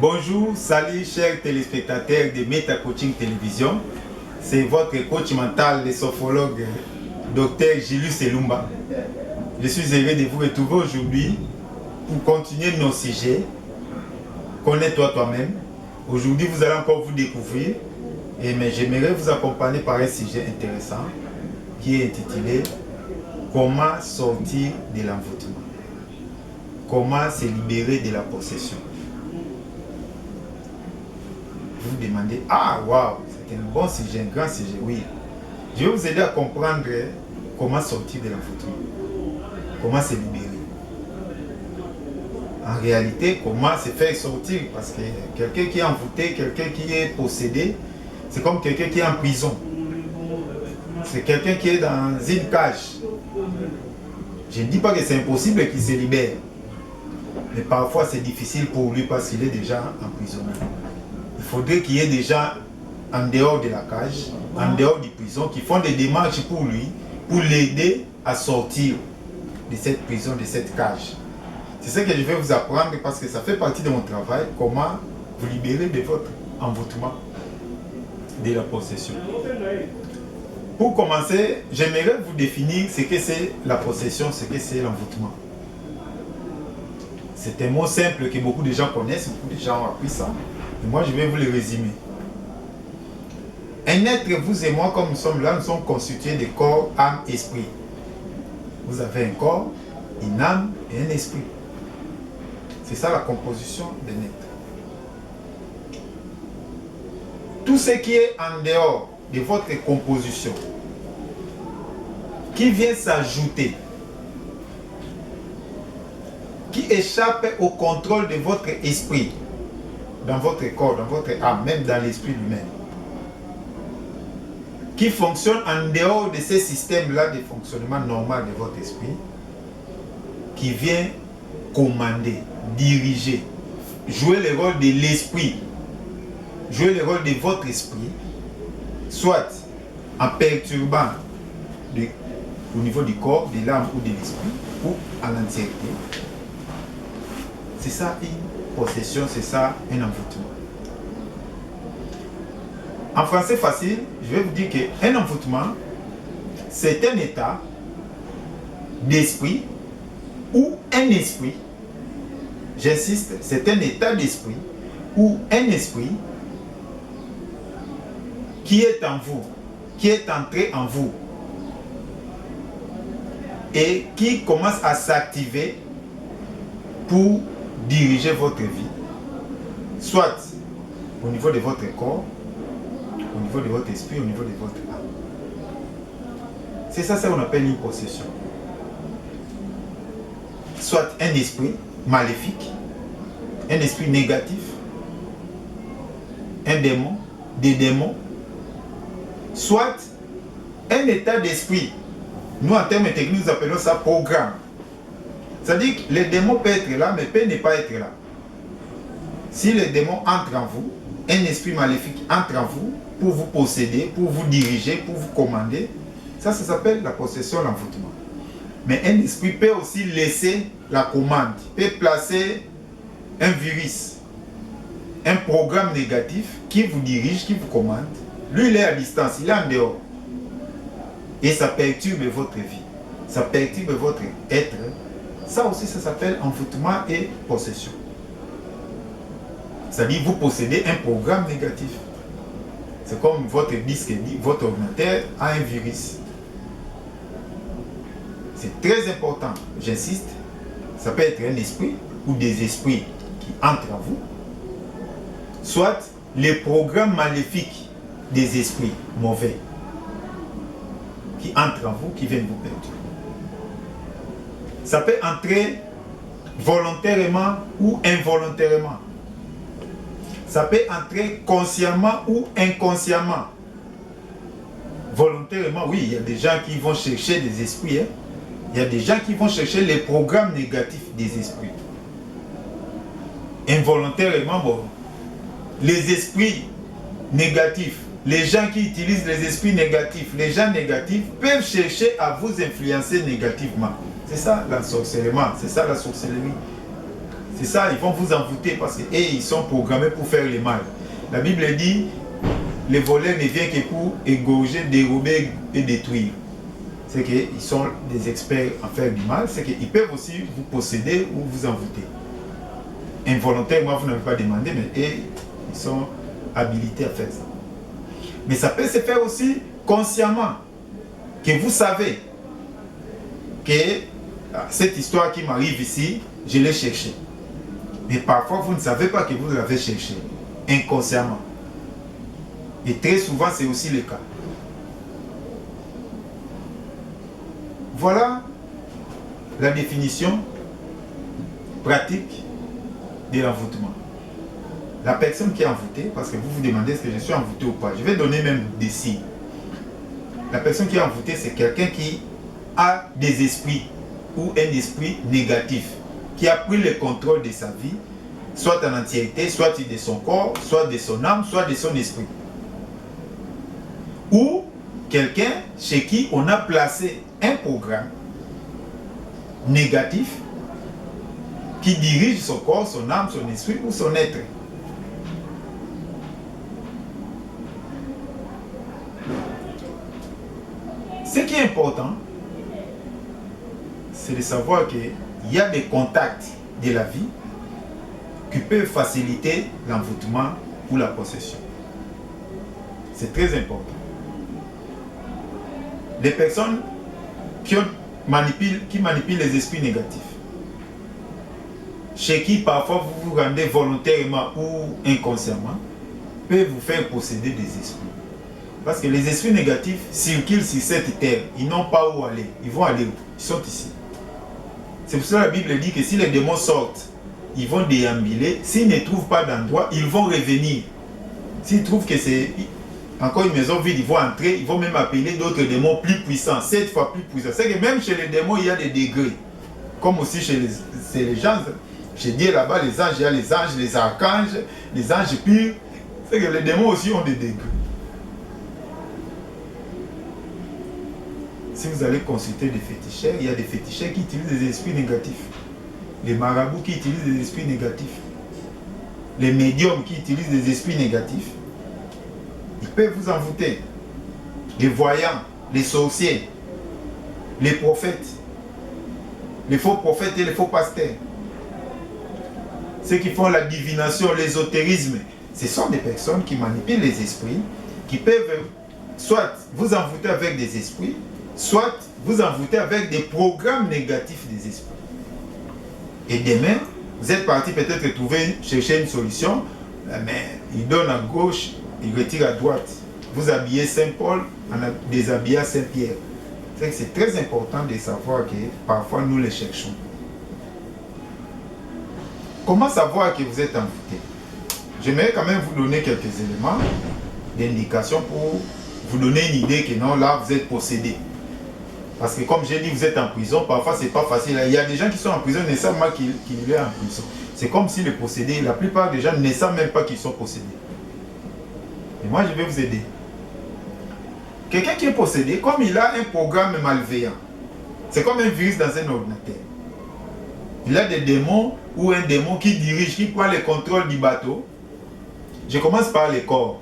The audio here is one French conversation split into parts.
Bonjour, salut chers téléspectateurs de Meta Coaching Télévision. C'est votre coach mental, le sophrologue Dr Gilus Elumba. Je suis heureux de vous retrouver aujourd'hui pour continuer nos sujets. Connais-toi toi-même. Aujourd'hui, vous allez encore vous découvrir, mais j'aimerais vous accompagner par un sujet intéressant qui est intitulé Comment sortir de l'envoûtement. Comment se libérer de la possession. Vous vous demandez, ah waouh, c'est un bon sujet, un grand sujet, oui. Je vais vous aider à comprendre comment sortir de l'envoûtement. Comment se libérer. En réalité, comment se faire sortir, parce que quelqu'un qui est envoûté, quelqu'un qui est possédé, c'est comme quelqu'un qui est en prison. C'est quelqu'un qui est dans une cage. Je ne dis pas que c'est impossible qu'il se libère. Mais parfois c'est difficile pour lui parce qu'il est déjà emprisonné. Il faudrait qu'il y ait des gens en dehors de la cage, en dehors de prison, qui font des démarches pour lui, pour l'aider à sortir de cette prison, de cette cage. C'est ce que je vais vous apprendre parce que ça fait partie de mon travail, comment vous libérer de votre envoûtement, de la possession. Pour commencer, j'aimerais vous définir ce que c'est la possession, ce que c'est l'envoûtement. C'est un mot simple que beaucoup de gens connaissent, beaucoup de gens ont appris ça. Et moi, je vais vous le résumer. Un être, vous et moi, comme nous sommes là, nous sommes constitués de corps, âme, esprit. Vous avez un corps, une âme et un esprit. C'est ça la composition d'un être. Tout ce qui est en dehors de votre composition, qui vient s'ajouter, qui échappe au contrôle de votre esprit, dans votre corps, dans votre âme, même dans l'esprit lui-même, qui fonctionne en dehors de ces systèmes-là de fonctionnement normal de votre esprit, qui vient commander, diriger, jouer le rôle de l'esprit, jouer le rôle de votre esprit, soit en perturbant au niveau du corps, de l'âme ou de l'esprit, ou à l'entièreté. C'est ça une possession, c'est ça un envoûtement. En français facile, je vais vous dire qu'un envoûtement, c'est un état d'esprit ou un esprit, j'insiste, c'est un état d'esprit ou un esprit qui est en vous, qui est entré en vous et qui commence à s'activer pour diriger votre vie, soit au niveau de votre corps, au niveau de votre esprit, au niveau de votre âme. C'est ça qu'on appelle une possession. Soit un esprit maléfique, un esprit négatif, un démon, des démons, soit un état d'esprit. Nous, en termes techniques, nous appelons ça programme. C'est-à-dire que les démons peuvent être là, mais peuvent ne pas être là. Si le démon entre en vous, un esprit maléfique entre en vous pour vous posséder, pour vous diriger, pour vous commander, ça s'appelle la possession, l'envoûtement. Mais un esprit peut aussi laisser la commande, peut placer un virus, un programme négatif qui vous dirige, qui vous commande. Lui, il est à distance, il est en dehors. Et ça perturbe votre vie, ça perturbe votre être. Ça aussi, ça s'appelle envoûtement et possession. C'est-à-dire vous possédez un programme négatif. C'est comme votre disque, votre ordinateur a un virus. C'est très important, j'insiste. Ça peut être un esprit ou des esprits qui entrent en vous. Soit les programmes maléfiques des esprits mauvais qui entrent en vous, qui viennent vous perturber. Ça peut entrer volontairement ou involontairement. Ça peut entrer consciemment ou inconsciemment. Volontairement, oui, il y a des gens qui vont chercher des esprits. Il y a des gens qui vont chercher les programmes négatifs des esprits. Involontairement, bon, les esprits négatifs, les gens qui utilisent les esprits négatifs, les gens négatifs peuvent chercher à vous influencer négativement. C'est ça l'ensorcellement, c'est ça la sorcellerie. C'est ça, ils vont vous envoûter parce qu'ils sont programmés pour faire le mal. La Bible dit, les voleurs ne viennent que pour égorger, dérober et détruire. C'est qu'ils sont des experts en faire du mal, c'est qu'ils peuvent aussi vous posséder ou vous envoûter. Involontairement, vous n'avez pas demandé, mais ils sont habilités à faire ça. Mais ça peut se faire aussi consciemment, que vous savez que cette histoire qui m'arrive ici, je l'ai cherchée. Mais parfois, vous ne savez pas que vous l'avez cherchée, inconsciemment. Et très souvent, c'est aussi le cas. Voilà la définition pratique de l'envoûtement. La personne qui est envoûtée, parce que vous vous demandez est-ce que je suis envoûté ou pas, je vais donner même des signes. La personne qui est envoûtée, c'est quelqu'un qui a des esprits ou un esprit négatif, qui a pris le contrôle de sa vie, soit en entièreté, soit de son corps, soit de son âme, soit de son esprit. Ou quelqu'un chez qui on a placé un programme négatif qui dirige son corps, son âme, son esprit ou son être. Ce qui est important, c'est de savoir qu'il y a des contacts de la vie qui peuvent faciliter l'envoûtement ou la possession. C'est très important. Les personnes qui manipulent les esprits négatifs, chez qui parfois vous vous rendez volontairement ou inconsciemment, peuvent vous faire posséder des esprits. Parce que les esprits négatifs circulent sur cette terre. Ils n'ont pas où aller. Ils vont aller où? Ils sont ici. C'est pour ça que la Bible dit que si les démons sortent, ils vont déambuler. S'ils ne trouvent pas d'endroit, ils vont revenir. S'ils trouvent que c'est encore une maison vide, ils vont entrer. Ils vont même appeler d'autres démons plus puissants, 7 fois plus puissants. C'est que même chez les démons, il y a des degrés. Comme aussi chez les gens. Chez Dieu là-bas, les anges, il y a les anges, les archanges, les anges purs. C'est que les démons aussi ont des degrés. Si vous allez consulter des féticheurs, il y a des féticheurs qui utilisent des esprits négatifs. Les marabouts qui utilisent des esprits négatifs. Les médiums qui utilisent des esprits négatifs. Ils peuvent vous envoûter. Les voyants, les sorciers, les prophètes, les faux prophètes et les faux pasteurs. Ceux qui font la divination, l'ésotérisme, ce sont des personnes qui manipulent les esprits, qui peuvent soit vous envoûter avec des esprits, soit vous envoûter avec des programmes négatifs des esprits. Et demain, vous êtes parti peut-être chercher une solution, mais il donne à gauche, il retire à droite. Vous habillez Saint-Paul, en déshabillez Saint-Pierre. C'est très important de savoir que parfois nous les cherchons. Comment savoir que vous êtes envoûté? J'aimerais quand même vous donner quelques éléments d'indication pour vous donner une idée que non, là vous êtes possédé. Parce que comme j'ai dit, vous êtes en prison, parfois c'est pas facile. Il y a des gens qui sont en prison ne savent pas qu'il est en prison. C'est comme si les possédés, la plupart des gens ne savent même pas qu'ils sont possédés. Et moi je vais vous aider. Quelqu'un qui est possédé, comme il a un programme malveillant, c'est comme un virus dans un ordinateur. Il a des démons ou un démon qui dirige, qui prend le contrôle du bateau. Je commence par les corps.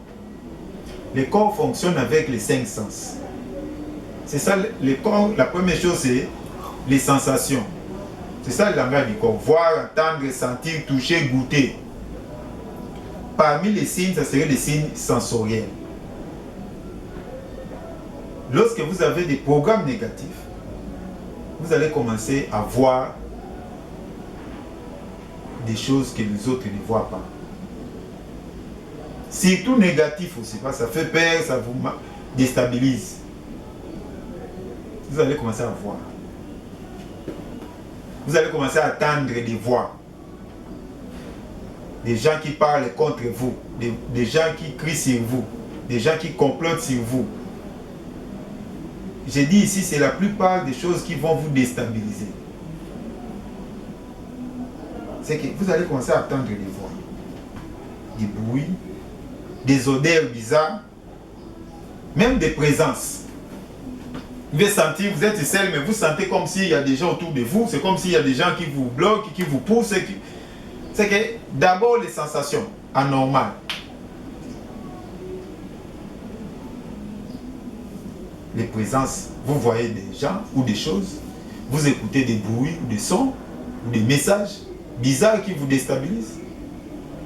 Les corps fonctionnent avec les 5 sens. C'est ça, les corps, la première chose, c'est les sensations. C'est ça le langage du corps. Voir, entendre, sentir, toucher, goûter. Parmi les signes, ça serait les signes sensoriels. Lorsque vous avez des programmes négatifs, vous allez commencer à voir des choses que les autres ne voient pas. Surtout négatif aussi, parce que ça fait peur, ça vous déstabilise. Vous allez commencer à voir. Vous allez commencer à entendre des voix. Des gens qui parlent contre vous. Des gens qui crient sur vous. Des gens qui complotent sur vous. J'ai dit ici, c'est la plupart des choses qui vont vous déstabiliser. C'est que vous allez commencer à entendre des voix. Des bruits. Des odeurs bizarres. Même des présences. Vous pouvez sentir, vous êtes seul, mais vous sentez comme s'il y a des gens autour de vous. C'est comme s'il y a des gens qui vous bloquent, qui vous poussent. c'est que d'abord les sensations anormales. Les présences, vous voyez des gens ou des choses, vous écoutez des bruits ou des sons, ou des messages bizarres qui vous déstabilisent,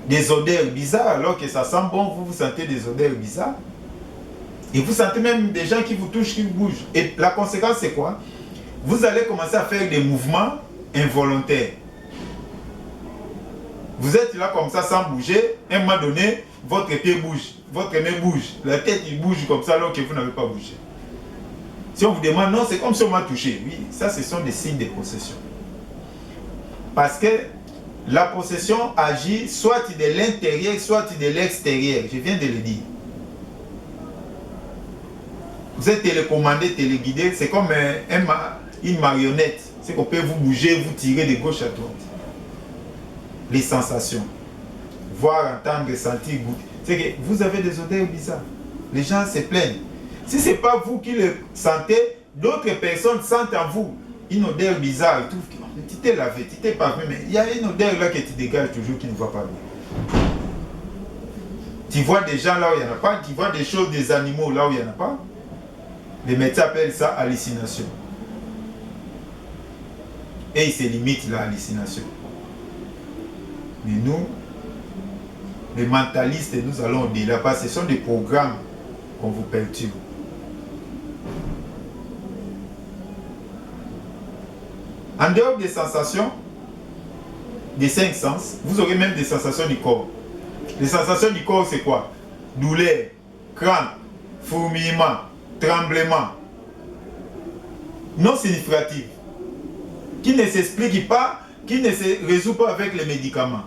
des odeurs bizarres alors que ça sent bon, vous sentez des odeurs bizarres, et vous sentez même des gens qui vous touchent, qui vous bougent. Et la conséquence c'est quoi? Vous allez commencer à faire des mouvements involontaires. Vous êtes là comme ça sans bouger, à un moment donné, votre pied bouge, votre main bouge, la tête il bouge comme ça alors que vous n'avez pas bougé. Si on vous demande, non, c'est comme si on m'a touché. Oui, ça, ce sont des signes de possession. Parce que la possession agit soit de l'intérieur, soit de l'extérieur. Je viens de le dire. Vous êtes télécommandé, téléguidé, c'est comme une marionnette. C'est qu'on peut vous bouger, vous tirer de gauche à droite. Les sensations. Voir, entendre, sentir, goûter. C'est que vous avez des odeurs bizarres. Les gens se plaignent. Si ce n'est pas vous qui le sentez, d'autres personnes sentent en vous une odeur bizarre. Tu t'es lavé, tu t'es parfumé, mais il y a une odeur là que tu dégages toujours qui ne va pas bien. Tu vois des gens là où il n'y en a pas, tu vois des choses, des animaux là où il n'y en a pas. Les médecins appellent ça hallucination. Et ils se limitent là, hallucination. Mais nous, les mentalistes, nous allons au-delà, parce que ce sont des programmes qu'on vous perturbe. En dehors des sensations, des 5 sens, vous aurez même des sensations du corps. Les sensations du corps, c'est quoi? Douleur, crampes, fourmillement, tremblement. Non significatif. Qui ne s'explique pas, qui ne se résout pas avec les médicaments.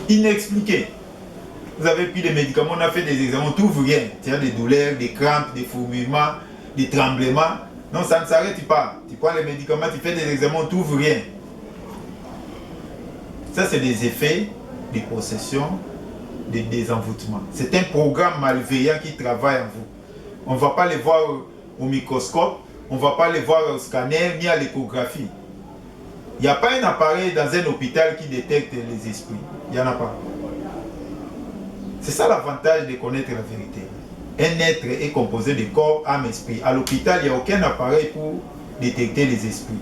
Inexpliqué. Vous avez pris des médicaments, on a fait des examens, on ne trouve rien. Il y a des douleurs, des crampes, des fourmillements, des tremblements. Non, ça ne s'arrête pas. Tu prends les médicaments, tu fais des examens, on ne trouve rien. Ça, c'est des effets des possessions, des désenvoûtements. C'est un programme malveillant qui travaille en vous. On ne va pas les voir au microscope, on ne va pas les voir au scanner, ni à l'échographie. Il n'y a pas un appareil dans un hôpital qui détecte les esprits. Il n'y en a pas. C'est ça l'avantage de connaître la vérité. Un être est composé de corps, âme, esprit. À l'hôpital, il n'y a aucun appareil pour détecter les esprits,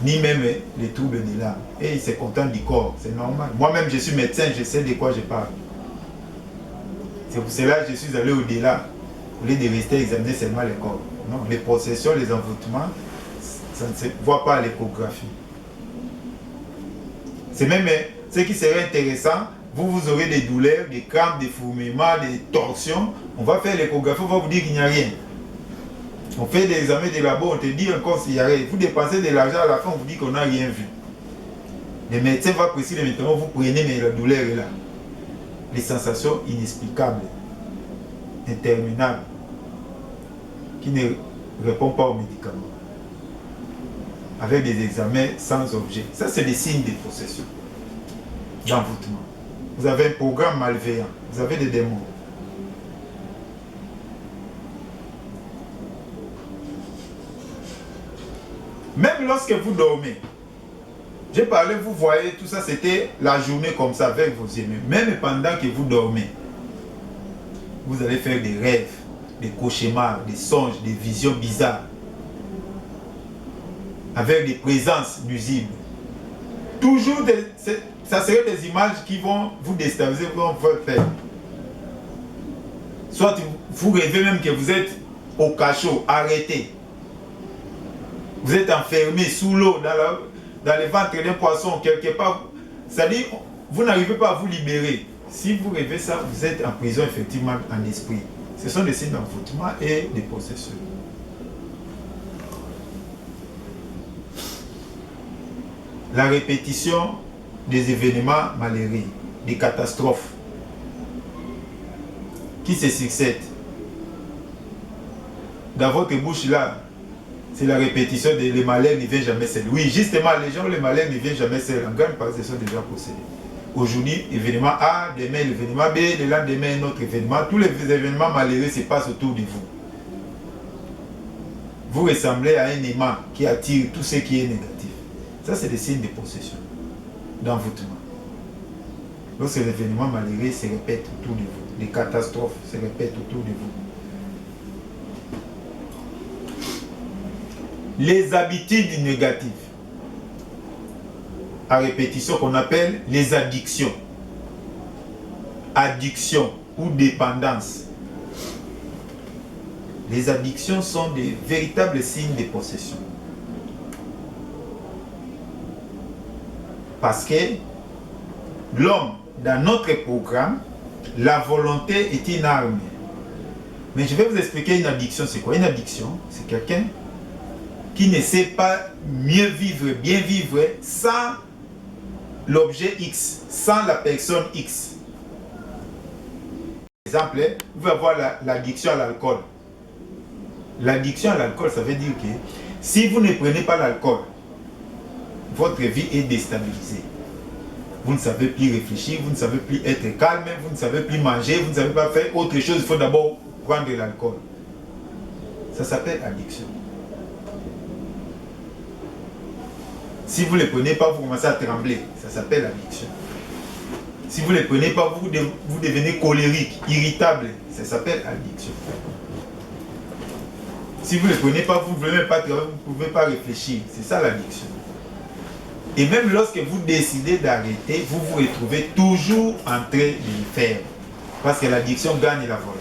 ni même les troubles de l'âme. Et ils se contentent du corps, c'est normal. Moi-même, je suis médecin, je sais de quoi je parle. C'est pour cela que je suis allé au-delà, au lieu de rester examiner seulement le corps. Non, les possessions, les envoûtements, ça ne se voit pas à l'échographie. C'est même ce qui serait intéressant. Vous aurez des douleurs, des crampes, des fourmillements, des torsions. On va faire l'échographie, on va vous dire qu'il n'y a rien. On fait des examens de labo, on te dit encore s'il y a rien. Vous dépensez de l'argent, à la fin on vous dit qu'on n'a rien vu. Les médecins vont prescrire les médicaments, vous prenez, mais la douleur est là. Les sensations inexplicables, interminables, qui ne répondent pas aux médicaments. Avec des examens sans objet. Ça, c'est des signes de possession, d'envoûtement. Vous avez un programme malveillant, vous avez des démons. Même lorsque vous dormez, j'ai parlé, vous voyez, tout ça c'était la journée comme ça avec vos amis. Même pendant que vous dormez, vous allez faire des rêves, des cauchemars, des songes, des visions bizarres, avec des présences nuisibles. Toujours, ça serait des images qui vont vous déstabiliser, vont vous faire. Soit vous rêvez même que vous êtes au cachot, arrêté. Vous êtes enfermé sous l'eau, dans le ventre d'un poisson, quelque part. C'est-à-dire, vous n'arrivez pas à vous libérer. Si vous rêvez ça, vous êtes en prison effectivement en esprit. Ce sont des signes d'envoûtement et des possessions. La répétition des événements malheureux, des catastrophes qui se succèdent. Dans votre bouche là, c'est la répétition de les malheurs ne viennent jamais seuls. Oui, justement, les gens, les malheurs ne viennent jamais seuls. En grande partie, ils sont déjà possédés. Aujourd'hui, événement A, demain l'événement B, le lendemain un autre événement. Tous les événements malheureux se passent autour de vous. Vous ressemblez à un aimant qui attire tout ce qui est négatif. Ça, c'est des signes de possession, d'envoûtement. Lorsque l'événement malheureux se répète autour de vous, les catastrophes se répètent autour de vous. Les habitudes négatives, à répétition, qu'on appelle les addictions. Addiction ou dépendance. Les addictions sont des véritables signes de possession. Parce que l'homme, dans notre programme, la volonté est une arme. Mais je vais vous expliquer une addiction. C'est quoi une addiction? C'est quelqu'un qui ne sait pas mieux vivre, bien vivre sans l'objet X, sans la personne X. Par exemple, vous pouvez avoir l'addiction à l'alcool. L'addiction à l'alcool, ça veut dire que si vous ne prenez pas l'alcool, votre vie est déstabilisée. Vous ne savez plus réfléchir, vous ne savez plus être calme, vous ne savez plus manger, vous ne savez pas faire autre chose. Il faut d'abord prendre de l'alcool. Ça s'appelle addiction. Si vous ne le prenez pas, vous commencez à trembler. Ça s'appelle addiction. Si vous ne le prenez pas, vous devenez colérique, irritable. Ça s'appelle addiction. Si vous ne le prenez pas, vous ne pouvez même pas travailler, vous ne pouvez pas réfléchir. C'est ça l'addiction. Et même lorsque vous décidez d'arrêter, vous vous retrouvez toujours en train de le faire. Parce que l'addiction gagne la volonté.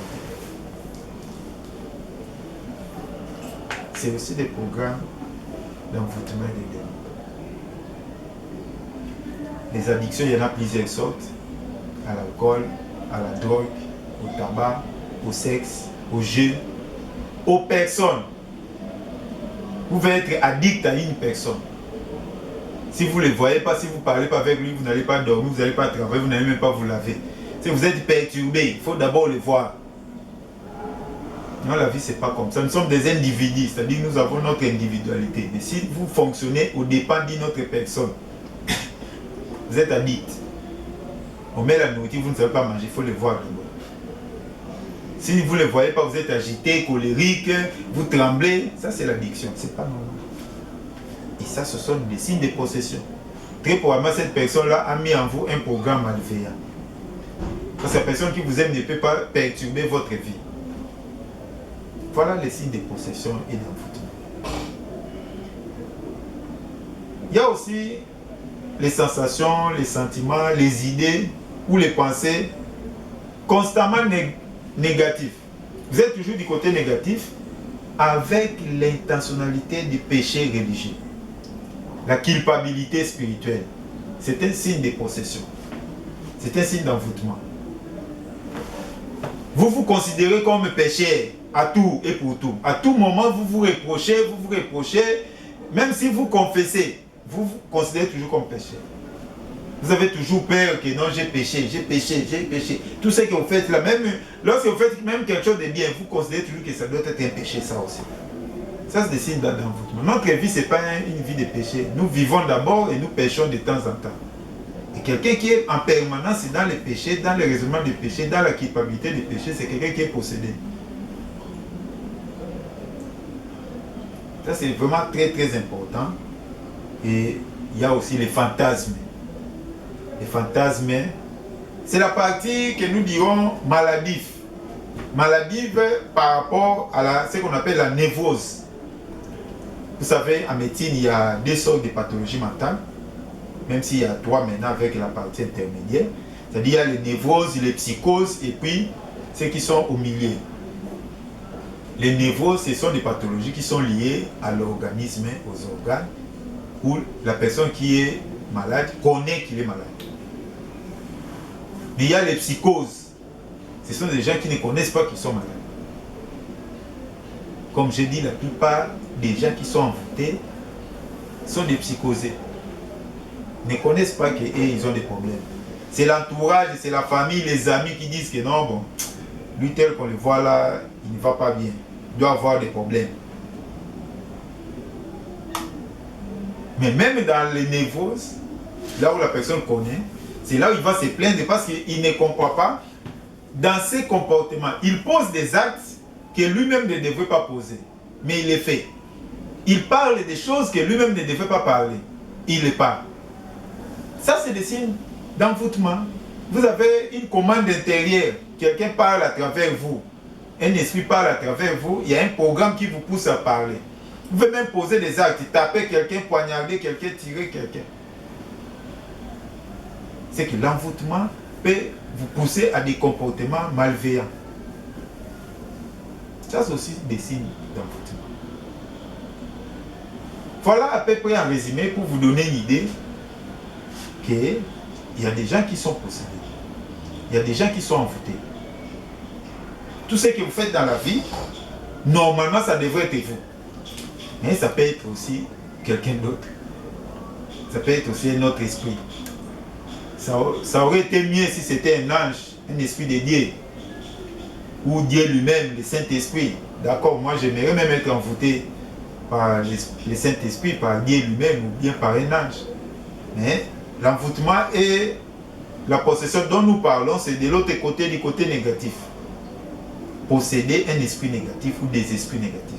C'est aussi des programmes d'envoûtement des démons. Les addictions, il y en a plusieurs sortes. À l'alcool, à la drogue, au tabac, au sexe, au jeu, aux personnes. Vous pouvez être addict à une personne. Si vous ne le voyez pas, si vous ne parlez pas avec lui, vous n'allez pas dormir, vous n'allez pas travailler, vous n'allez même pas vous laver. Si vous êtes perturbé, il faut d'abord le voir. Non, la vie, ce n'est pas comme ça. Nous sommes des individus, c'est-à-dire que nous avons notre individualité. Mais si vous fonctionnez au dépend d'une autre personne, vous êtes addict. On met la nourriture, vous ne savez pas manger, il faut le voir d'abord. Si vous ne le voyez pas, vous êtes agité, colérique, vous tremblez, ça c'est l'addiction, c'est pas normal. Et ça, ce sont des signes de possession. Très probablement, cette personne-là a mis en vous un programme malveillant. Parce que la personne qui vous aime ne peut pas perturber votre vie. Voilà les signes de possession et d'envoûtement. Il y a aussi les sensations, les sentiments, les idées ou les pensées constamment négatives. Vous êtes toujours du côté négatif avec l'intentionnalité du péché religieux. La culpabilité spirituelle. C'est un signe de possession. C'est un signe d'envoûtement. Vous vous considérez comme pécheur à tout et pour tout. À tout moment, vous vous reprochez, même si vous confessez, vous vous considérez toujours comme pécheur. Vous avez toujours peur que non, j'ai péché. Tout ce que vous faites là, même lorsque vous faites même quelque chose de bien, vous considérez toujours que ça doit être un péché, ça aussi. Ça, c'est des signes d'envoûtement. Notre vie, ce n'est pas une vie de péché. Nous vivons d'abord et nous péchons de temps en temps. Et quelqu'un qui est en permanence dans les péchés, dans le raisonnement des péchés, dans la culpabilité des péchés, c'est quelqu'un qui est possédé. Ça, c'est vraiment très très important. Et il y a aussi les fantasmes. Les fantasmes, c'est la partie que nous dirons maladive. Maladive par rapport à ce qu'on appelle la névrose. Vous savez, en médecine, il y a deux sortes de pathologies mentales, même s'il y a trois maintenant avec la partie intermédiaire. C'est-à-dire, il y a les névroses, les psychoses, et puis ceux qui sont au milieu. Les névroses, ce sont des pathologies qui sont liées à l'organisme, aux organes, où la personne qui est malade connaît qu'il est malade. Mais il y a les psychoses. Ce sont des gens qui ne connaissent pas qu'ils sont malades. Comme j'ai dit, la plupart des gens qui sont envoûtés sont des psychosés. Ils ne connaissent pas qu'ils ont des problèmes. C'est l'entourage, c'est la famille, les amis qui disent que non, bon, lui tel qu'on le voit là, il ne va pas bien. Il doit avoir des problèmes. Mais même dans les névroses, là où la personne connaît, c'est là où il va se plaindre parce qu'il ne comprend pas. Dans ses comportements, il pose des actes que lui-même ne devrait pas poser. Mais il les fait. Il parle des choses que lui-même ne devrait pas parler. Il les parle. Ça, c'est des signes d'envoûtement. Vous avez une commande intérieure. Quelqu'un parle à travers vous. Un esprit parle à travers vous. Il y a un programme qui vous pousse à parler. Vous pouvez même poser des actes. Taper quelqu'un, poignarder quelqu'un, tirer quelqu'un. C'est que l'envoûtement peut vous pousser à des comportements malveillants. Ça, c'est aussi des signes d'envoûtement. Voilà à peu près en résumé pour vous donner une idée qu'il y a des gens qui sont possédés. Il y a des gens qui sont envoûtés. Tout ce que vous faites dans la vie, normalement, ça devrait être vous. Mais ça peut être aussi quelqu'un d'autre. Ça peut être aussi un autre esprit. Ça aurait été mieux si c'était un ange, un esprit de Dieu. Ou Dieu lui-même, le Saint-Esprit. D'accord, moi j'aimerais même être envoûté par le Saint-Esprit, par Dieu lui-même ou bien par un ange. Mais l'envoûtement et la possession dont nous parlons, c'est de l'autre côté, du côté négatif. Posséder un esprit négatif ou des esprits négatifs.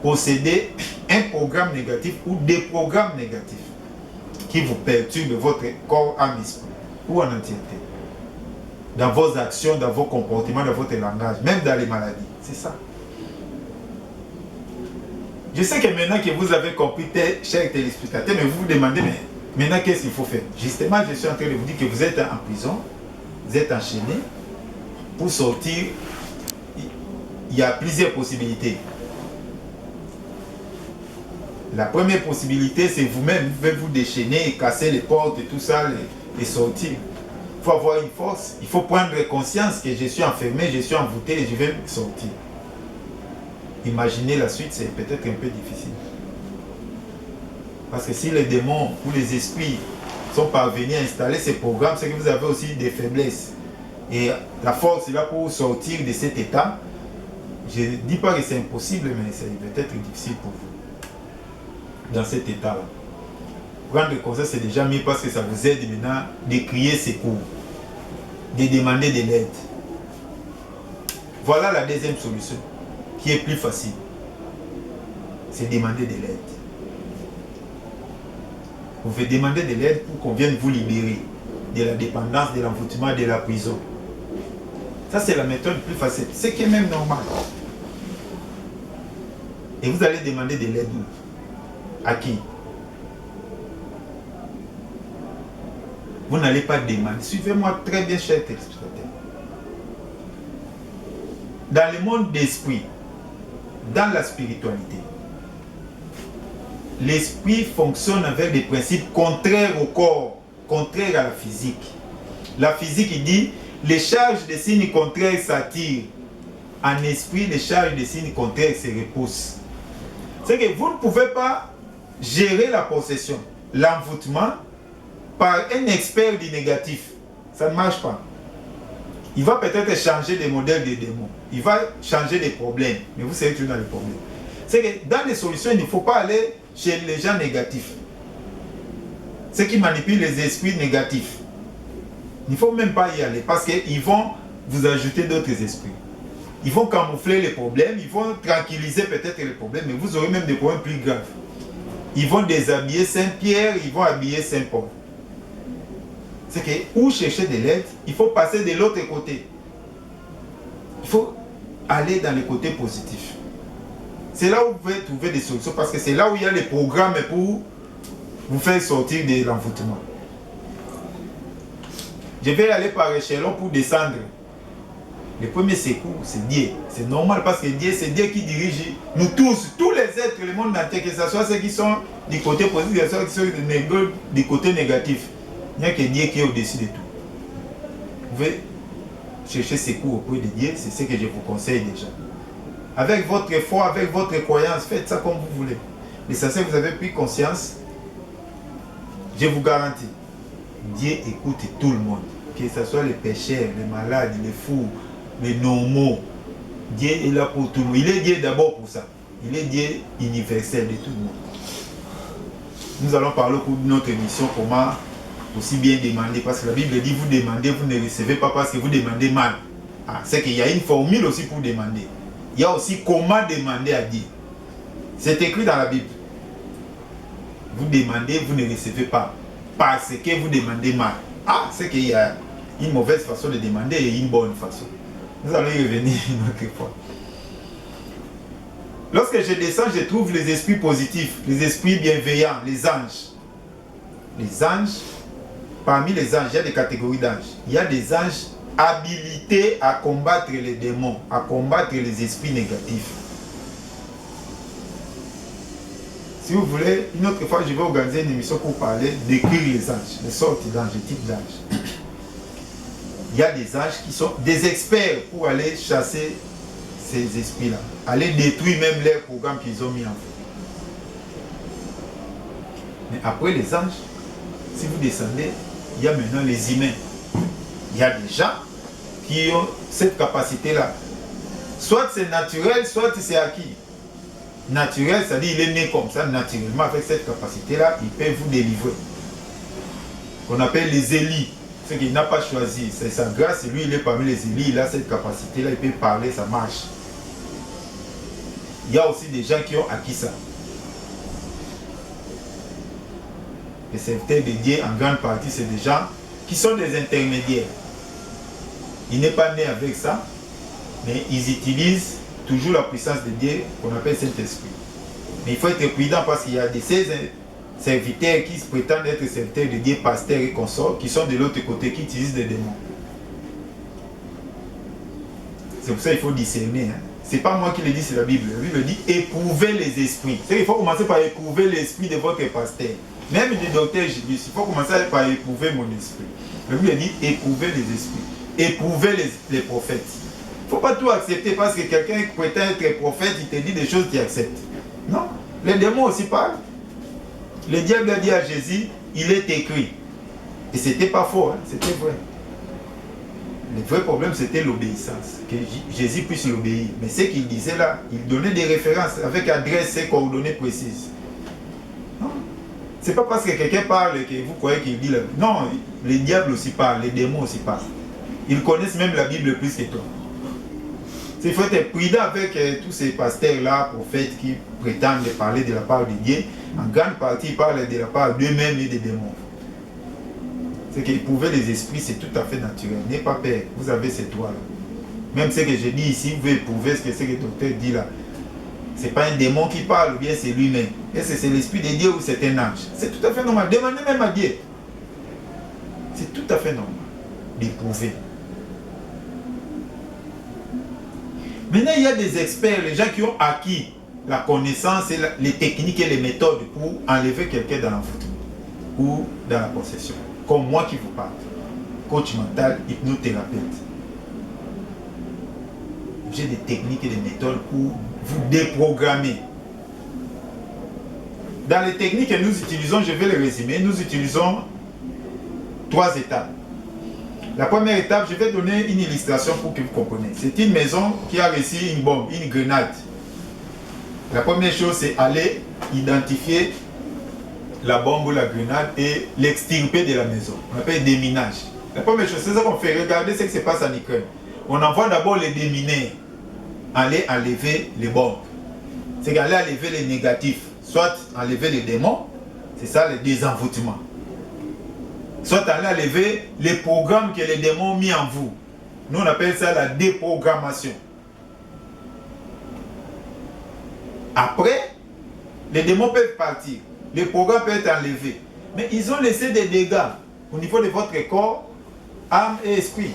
Posséder un programme négatif ou des programmes négatifs qui vous perturbent votre corps, âme, esprit ou en entièreté. Dans vos actions, dans vos comportements, dans votre langage, même dans les maladies. C'est ça. Je sais que maintenant que vous avez compris, chers téléspectateurs, mais vous vous demandez, mais maintenant qu'est-ce qu'il faut faire? Justement, je suis en train de vous dire que vous êtes en prison, vous êtes enchaîné. Pour sortir, il y a plusieurs possibilités. La première possibilité, c'est vous-même, vous pouvez vous déchaîner et casser les portes et tout ça, et sortir. Il faut avoir une force, il faut prendre conscience que je suis enfermé, je suis envoûté et je vais sortir. Imaginez la suite, c'est peut-être un peu difficile. Parce que si les démons ou les esprits sont parvenus à installer ces programmes, c'est que vous avez aussi des faiblesses. Et la force est là pour sortir de cet état. Je ne dis pas que c'est impossible, mais c'est peut-être difficile pour vous. Dans cet état-là. Prendre conscience, c'est déjà mieux parce que ça vous aide maintenant de crier secours, de demander de l'aide. Voilà la deuxième solution, qui est plus facile. C'est demander de l'aide. Vous pouvez demander de l'aide pour qu'on vienne vous libérer de la dépendance, de l'envoûtement, de la prison. Ça, c'est la méthode plus facile. C'est qui est même normal. Et vous allez demander de l'aide où? À qui? Vous n'allez pas demander. Suivez-moi très bien, chers téléspectateurs. Dans le monde d'esprit, dans la spiritualité, l'esprit fonctionne avec des principes contraires au corps, contraires à la physique. La physique, il dit, les charges de signes contraires s'attirent. En esprit, les charges de signes contraires se repoussent. C'est que vous ne pouvez pas gérer la possession, l'envoûtement, par un expert du négatif. Ça ne marche pas. Il va peut-être changer des modèles de démons. Il va changer des problèmes. Mais vous savez toujours dans les problèmes. C'est que dans les solutions, il ne faut pas aller chez les gens négatifs. Ceux qui manipulent les esprits négatifs. Il ne faut même pas y aller parce qu'ils vont vous ajouter d'autres esprits. Ils vont camoufler les problèmes, ils vont tranquilliser peut-être les problèmes, mais vous aurez même des problèmes plus graves. Ils vont déshabiller Saint-Pierre, ils vont habiller Saint-Paul. C'est que, où chercher de l'aide, il faut passer de l'autre côté. Il faut aller dans le côté positif. C'est là où vous pouvez trouver des solutions, parce que c'est là où il y a les programmes pour vous faire sortir de l'envoûtement. Je vais aller par échelon pour descendre. Le premier secours, c'est Dieu. C'est normal parce que Dieu, c'est Dieu qui dirige nous tous les êtres, le monde entier, que ce soit ceux qui sont du côté positif, que ce soit ceux qui sont du côté négatif. Il n'y a que Dieu qui est au-dessus de tout. Vous pouvez chercher secours auprès de Dieu, c'est ce que je vous conseille déjà. Avec votre foi, avec votre croyance, faites ça comme vous voulez. L'essentiel, vous avez pris conscience, je vous garantis, Dieu écoute tout le monde. Que ce soit les pécheurs, les malades, les fous, les normaux. Dieu est là pour tout le monde. Il est Dieu d'abord pour ça. Il est Dieu universel de tout le monde. Nous allons parler au cours de notre émission comment aussi bien demander. Parce que la Bible dit, vous demandez, vous ne recevez pas parce que vous demandez mal. Ah, c'est qu'il y a une formule aussi pour demander. Il y a aussi comment demander à Dieu. C'est écrit dans la Bible. Vous demandez, vous ne recevez pas. Parce que vous demandez mal. Ah, c'est qu'il y a une mauvaise façon de demander et une bonne façon. Nous allons y revenir une autre fois. Lorsque je descends, je trouve les esprits positifs, les esprits bienveillants, les anges. Les anges, parmi les anges, il y a des catégories d'anges. Il y a des anges habilités à combattre les démons, à combattre les esprits négatifs. Si vous voulez, une autre fois, je vais organiser une émission pour parler, décrire les anges, les sortes d'anges, les types d'anges. Il y a des anges qui sont des experts pour aller chasser ces esprits-là, aller détruire même les programmes qu'ils ont mis en place. Mais après les anges, si vous descendez, il y a maintenant les humains. Il y a des gens qui ont cette capacité-là. Soit c'est naturel, soit c'est acquis. Naturel, c'est-à-dire il est né comme ça, naturellement, avec cette capacité-là, il peut vous délivrer. Qu'on appelle les Élis. Ce qu'il n'a pas choisi, c'est sa grâce, lui il est parmi les Élis, il a cette capacité-là, il peut parler, ça marche. Il y a aussi des gens qui ont acquis ça. Les serviteurs de Dieu, en grande partie, c'est des gens qui sont des intermédiaires. Il n'est pas né avec ça, mais ils utilisent toujours la puissance de Dieu qu'on appelle Saint-Esprit. Mais il faut être prudent parce qu'il y a des serviteurs qui se prétendent être serviteurs de Dieu, pasteurs et consorts, qui sont de l'autre côté, qui utilisent des démons. C'est pour ça qu'il faut discerner. Hein. Ce n'est pas moi qui le dis, c'est la Bible. La Bible dit éprouvez les esprits. Il faut commencer par éprouver l'esprit de votre pasteur. Même du docteur Jésus, il faut commencer par éprouver mon esprit. La Bible dit éprouvez les esprits. Éprouvez les prophètes. Il ne faut pas tout accepter parce que quelqu'un prétend être prophète, il te dit des choses qu'il accepte. Non. Les démons aussi parlent. Le diable a dit à Jésus, il est écrit. Et c'était pas faux, hein, c'était vrai. Le vrai problème, c'était l'obéissance. Que Jésus puisse l'obéir. Mais ce qu'il disait là, il donnait des références avec adresse et coordonnées précises. Non. C'est pas parce que quelqu'un parle que vous croyez qu'il dit la... Non, les diables aussi parlent, les démons aussi parlent. Ils connaissent même la Bible plus que toi. Il faut être prudent avec tous ces pasteurs-là, prophètes qui prétendent parler de la part de Dieu. En grande partie, ils parlent de la part d'eux-mêmes et des démons. C'est qu'éprouver les esprits, c'est tout à fait naturel. N'ayez pas peur, vous avez ces droits-là. Même ce que je dis ici, vous pouvez éprouver ce que le docteur dit là. Ce n'est pas un démon qui parle, ou bien c'est lui-même. Est-ce que c'est l'esprit de Dieu ou c'est un ange? C'est tout à fait normal. Demandez même à Dieu. C'est tout à fait normal d'éprouver. Maintenant, il y a des experts, les gens qui ont acquis la connaissance et les techniques et les méthodes pour enlever quelqu'un dans l'envoûtement ou dans la possession. Comme moi qui vous parle, coach mental, hypnothérapeute. J'ai des techniques et des méthodes pour vous déprogrammer. Dans les techniques que nous utilisons, je vais les résumer, nous utilisons 3 étapes. La première étape, je vais donner une illustration pour que vous compreniez. C'est une maison qui a reçu une bombe, une grenade. La première chose, c'est aller identifier la bombe ou la grenade et l'extirper de la maison. On appelle déminage. La première chose, c'est ça qu'on fait. Regardez ce qui se passe en Ukraine. On envoie d'abord les démineurs aller enlever les bombes. C'est qu'aller enlever les négatifs. Soit enlever les démons, c'est ça le désenvoûtement. Soit aller enlever les programmes que les démons ont mis en vous. Nous on appelle ça la déprogrammation. Après, les démons peuvent partir. Les programmes peuvent être enlevés. Mais ils ont laissé des dégâts au niveau de votre corps, âme et esprit.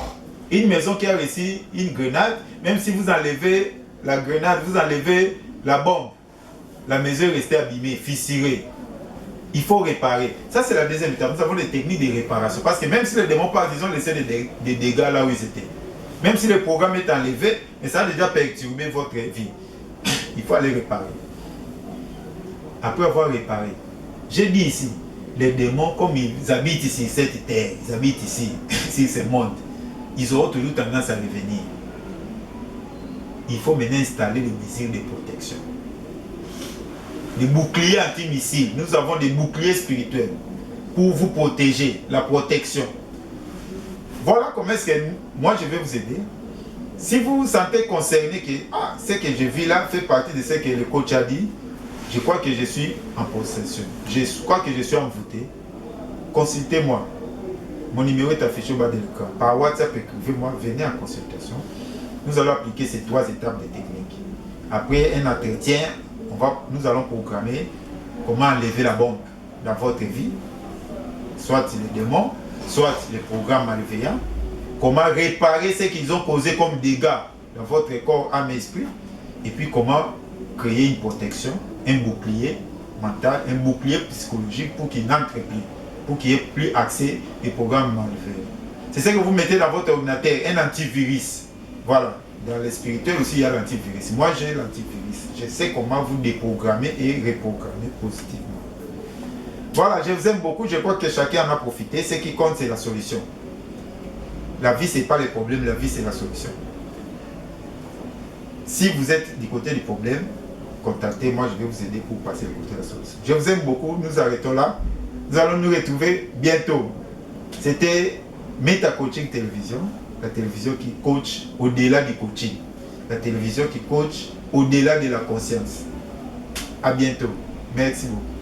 Une maison qui a reçu une grenade, même si vous enlevez la grenade, vous enlevez la bombe, la maison est restée abîmée, fissurée. Il faut réparer. Ça, c'est la deuxième étape. Nous avons des techniques de réparation. Parce que même si les démons partent, ils ont laissé des dégâts là où ils étaient. Même si le programme est enlevé, mais ça a déjà perturbé votre vie. Il faut aller réparer. Après avoir réparé, j'ai dit ici, les démons, comme ils habitent ici, cette terre, ils habitent ici, sur ce monde, ils auront toujours tendance à revenir. Il faut maintenant installer les mesures de protection. Des boucliers anti-missiles. Nous avons des boucliers spirituels pour vous protéger, la protection. Voilà comment est-ce que moi je vais vous aider. Si vous vous sentez concerné que ce que je vis là fait partie de ce que le coach a dit, je crois que je suis en possession, je crois que je suis envoûté, consultez-moi. Mon numéro est affiché au bas de l'écran. Par WhatsApp, écrivez-moi, venez en consultation. Nous allons appliquer ces 3 étapes de technique. Après un entretien, nous allons programmer comment enlever la bombe dans votre vie, soit les démons, soit les programmes malveillants, comment réparer ce qu'ils ont causé comme dégâts dans votre corps, âme et esprit, et puis comment créer une protection, un bouclier mental, un bouclier psychologique pour qu'il n'entre plus, pour qu'il n'y ait plus accès aux programmes malveillants. C'est ce que vous mettez dans votre ordinateur, un antivirus. Voilà, dans le spirituel aussi il y a l'antivirus. Moi j'ai l'antivirus. Je sais comment vous déprogrammer et reprogrammer positivement. Voilà, je vous aime beaucoup. Je crois que chacun en a profité. Ce qui compte, c'est la solution. La vie, ce n'est pas le problème. La vie, c'est la solution. Si vous êtes du côté du problème, contactez-moi. Je vais vous aider pour passer du côté de la solution. Je vous aime beaucoup. Nous arrêtons là. Nous allons nous retrouver bientôt. C'était Meta Coaching Télévision. La télévision qui coach au-delà du coaching. La télévision qui coach au-delà de la conscience. À bientôt. Merci beaucoup.